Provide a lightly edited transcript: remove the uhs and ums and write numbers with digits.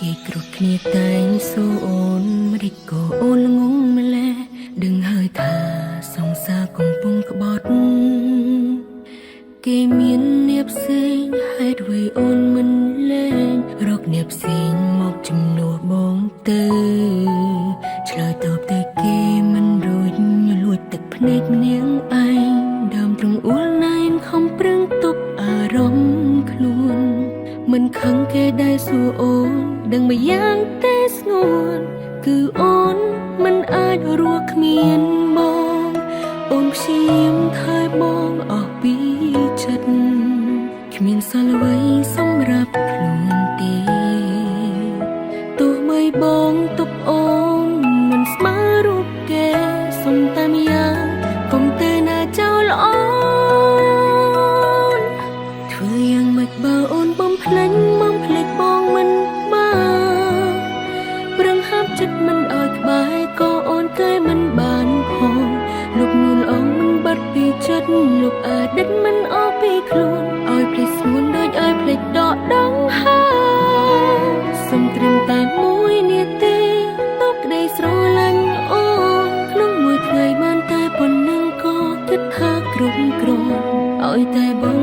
គេគ្រុតគ្នាតែងសួរអូនមិនដេចក៏អូនល្ងងម្ល៉េះដឹងហើយថាសង្សារកំពុងក្បត់គេមានអ្នកផ្សេងហេតុអ្វីអូនមិនលែងរកអ្នកផ្សេងមកជំនួសបងទៅឆ្លើយតបតែគេមិនរួចលួចទឹកភ្នែកម្នាងឯងដើមត្រង់អួលណែនខំប្រឹងទប់អារម្មណ៍ខ្លួនមិនខឹងគេដែលសួរអូនដឹងម្យ៉ាងតែស្ងួនគឺអូនមិនអាចរស់គ្មានបងអូនព្យាយាមថើបងអស់ពីចិត្តគ្មានសល់អ្វីសម្រាប់ខ្លួនទេទោះបីបងទុកអូនមិនស្មើរូបគេសុំតែម្យ៉ាងកុំទៅណាចោលអូនធ្វើយ៉ាងម៉េចបើអូនបំភ្លេចបងមិនបានប្រឹងហាប់ចិត្តមិនឲ្យក្បែរក៏អូនគេមិនបានផងលុបនួនអងមិនបាត់ពីចិត្តលុបអតីតមិនអស់ពីខ្លួនឲ្យភ្លេចស្ងួនដូចឲ្យភ្លេចដកដង្ហើមសុំត្រឹមតែមួយនាទីតបក្តីស្រឡាញ់អូនក្នុងមួយថ្ងៃបានតែប៉ុណ្ណឹងក៏គិតថាគ្រប់គ្រាន់ឲ្យតែបង